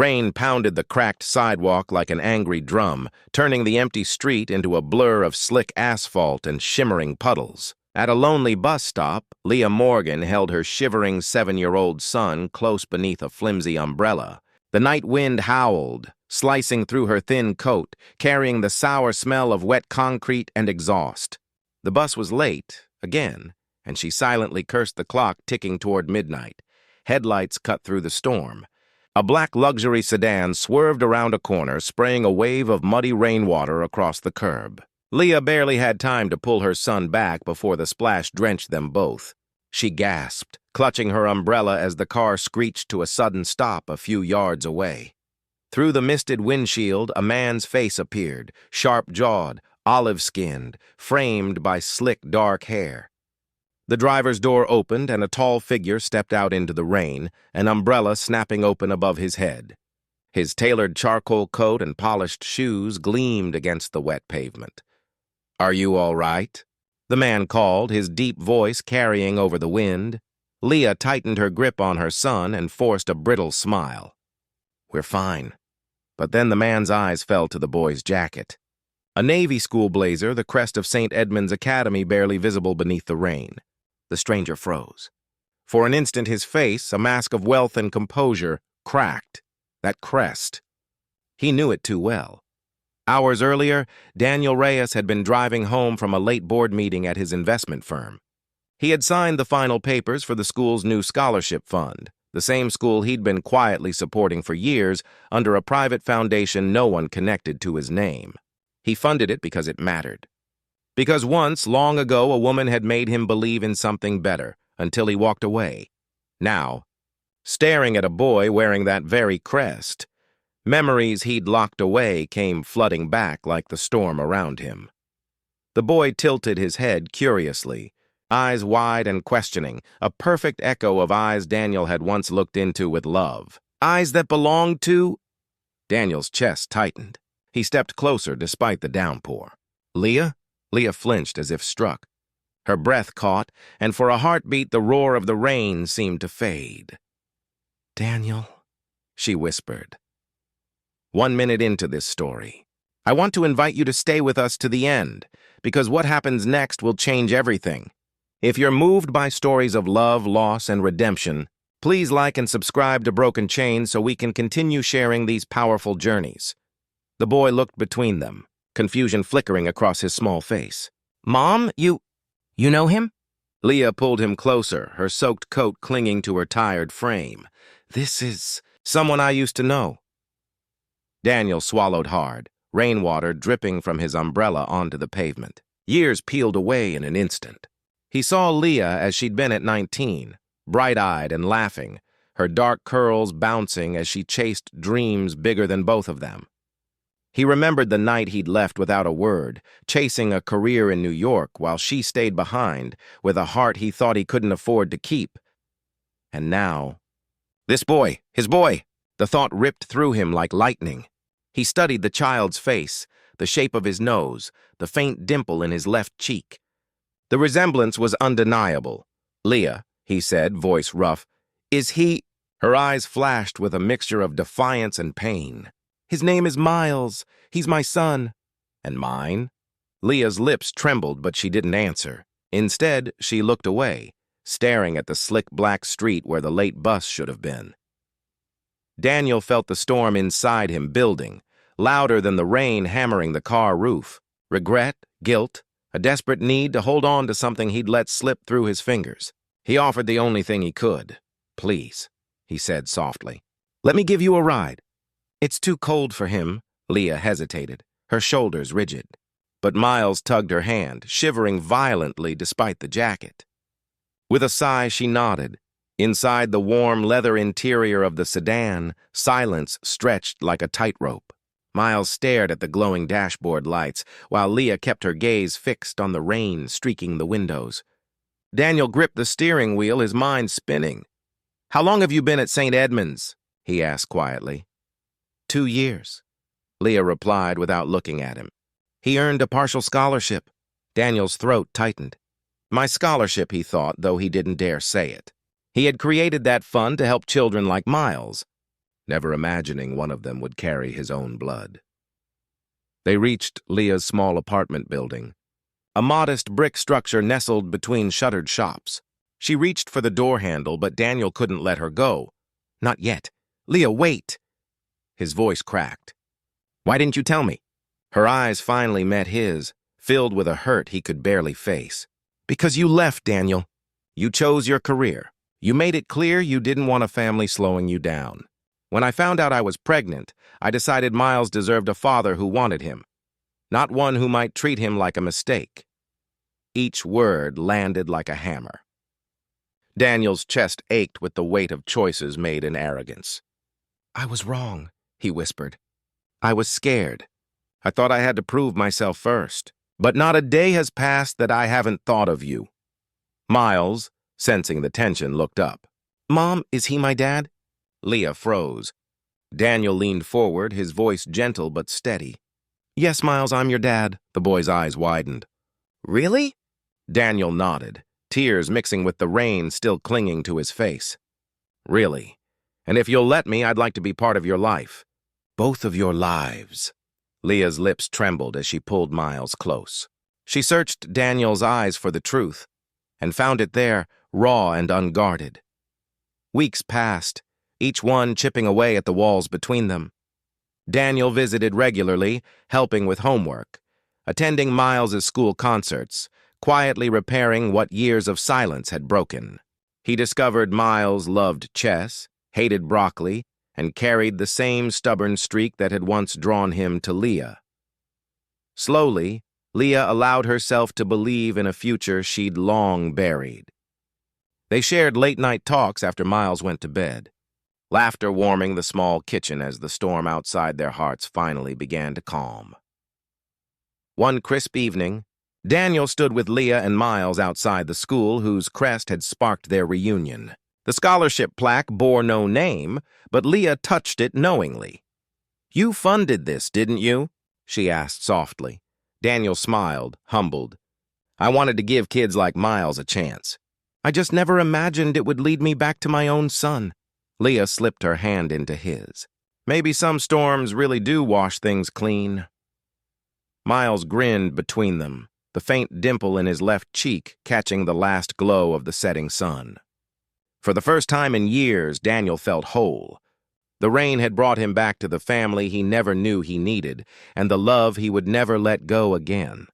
Rain pounded the cracked sidewalk like an angry drum, turning the empty street into a blur of slick asphalt and shimmering puddles. At a lonely bus stop, Leah Morgan held her shivering 7-year-old son close beneath a flimsy umbrella. The night wind howled, slicing through her thin coat, carrying the sour smell of wet concrete and exhaust. The bus was late, again, and she silently cursed the clock ticking toward midnight. Headlights cut through the storm. A black luxury sedan swerved around a corner, spraying a wave of muddy rainwater across the curb. Leah barely had time to pull her son back before the splash drenched them both. She gasped, clutching her umbrella as the car screeched to a sudden stop a few yards away. Through the misted windshield, a man's face appeared, sharp-jawed, olive-skinned, framed by slick, dark hair. The driver's door opened and a tall figure stepped out into the rain, an umbrella snapping open above his head. His tailored charcoal coat and polished shoes gleamed against the wet pavement. "Are you all right?" the man called, his deep voice carrying over the wind. Leah tightened her grip on her son and forced a brittle smile. "We're fine." But then the man's eyes fell to the boy's jacket. A Navy school blazer, the crest of St. Edmund's Academy barely visible beneath the rain. The stranger froze. For an instant his face, a mask of wealth and composure, cracked. That crest. He knew it too well. Hours earlier, Daniel Reyes had been driving home from a late board meeting at his investment firm. He had signed the final papers for the school's new scholarship fund, the same school he'd been quietly supporting for years under a private foundation no one connected to his name. He funded it because it mattered. Because once, long ago, a woman had made him believe in something better, until he walked away. Now, staring at a boy wearing that very crest, memories he'd locked away came flooding back like the storm around him. The boy tilted his head curiously, eyes wide and questioning, a perfect echo of eyes Daniel had once looked into with love. Eyes that belonged to... Daniel's chest tightened. He stepped closer despite the downpour. "Leah?" Leah flinched as if struck. Her breath caught, and for a heartbeat the roar of the rain seemed to fade. "Daniel," she whispered. 1 minute into this story, I want to invite you to stay with us to the end, because what happens next will change everything. If you're moved by stories of love, loss, and redemption, please like and subscribe to Broken Chain so we can continue sharing these powerful journeys. The boy looked between them, confusion flickering across his small face. "Mom, you know him?" Leah pulled him closer, her soaked coat clinging to her tired frame. "This is someone I used to know." Daniel swallowed hard, rainwater dripping from his umbrella onto the pavement. Years peeled away in an instant. He saw Leah as she'd been at 19, bright-eyed and laughing, her dark curls bouncing as she chased dreams bigger than both of them. He remembered the night he'd left without a word, chasing a career in New York while she stayed behind with a heart he thought he couldn't afford to keep. And now, this boy, his boy, the thought ripped through him like lightning. He studied the child's face, the shape of his nose, the faint dimple in his left cheek. The resemblance was undeniable. "Leah," he said, voice rough, "is he—" Her eyes flashed with a mixture of defiance and pain. "His name is Miles. He's my son." "And mine?" Leah's lips trembled, but she didn't answer. Instead, she looked away, staring at the slick black street where the late bus should have been. Daniel felt the storm inside him building, louder than the rain hammering the car roof. Regret, guilt, a desperate need to hold on to something he'd let slip through his fingers. He offered the only thing he could. "Please," he said softly. "Let me give you a ride." "It's too cold for him," Leah hesitated, her shoulders rigid. But Miles tugged her hand, shivering violently despite the jacket. With a sigh, she nodded. Inside the warm leather interior of the sedan, silence stretched like a tightrope. Miles stared at the glowing dashboard lights, while Leah kept her gaze fixed on the rain streaking the windows. Daniel gripped the steering wheel, his mind spinning. "How long have you been at St. Edmund's?" he asked quietly. 2 years, Leah replied without looking at him. "He earned a partial scholarship." Daniel's throat tightened. My scholarship, he thought, though he didn't dare say it. He had created that fund to help children like Miles. never imagining one of them would carry his own blood. They reached Leah's small apartment building, a modest brick structure nestled between shuttered shops. She reached for the door handle, but Daniel couldn't let her go. "Not yet. Leah, wait!" His voice cracked. "Why didn't you tell me?" Her eyes finally met his, filled with a hurt he could barely face. "Because you left, Daniel. You chose your career. You made it clear you didn't want a family slowing you down. When I found out I was pregnant, I decided Miles deserved a father who wanted him, not one who might treat him like a mistake." Each word landed like a hammer. Daniel's chest ached with the weight of choices made in arrogance. "I was wrong," he whispered. "I was scared. I thought I had to prove myself first. But not a day has passed that I haven't thought of you." Miles, sensing the tension, looked up. "Mom, is he my dad?" Leah froze. Daniel leaned forward, his voice gentle but steady. "Yes, Miles, I'm your dad." The boy's eyes widened. "Really?" Daniel nodded, tears mixing with the rain still clinging to his face. "Really. And if you'll let me, I'd like to be part of your life. Both of your lives." Leah's lips trembled as she pulled Miles close. She searched Daniel's eyes for the truth, and found it there, raw and unguarded. Weeks passed, each one chipping away at the walls between them. Daniel visited regularly, helping with homework, attending Miles's school concerts, quietly repairing what years of silence had broken. He discovered Miles loved chess, hated broccoli, and carried the same stubborn streak that had once drawn him to Leah. Slowly, Leah allowed herself to believe in a future she'd long buried. They shared late-night talks after Miles went to bed, laughter warming the small kitchen as the storm outside their hearts finally began to calm. One crisp evening, Daniel stood with Leah and Miles outside the school whose crest had sparked their reunion. The scholarship plaque bore no name, but Leah touched it knowingly. "You funded this, didn't you?" she asked softly. Daniel smiled, humbled. "I wanted to give kids like Miles a chance. I just never imagined it would lead me back to my own son." Leah slipped her hand into his. "Maybe some storms really do wash things clean." Miles grinned between them, the faint dimple in his left cheek catching the last glow of the setting sun. For the first time in years, Daniel felt whole. The rain had brought him back to the family he never knew he needed, and the love he would never let go again.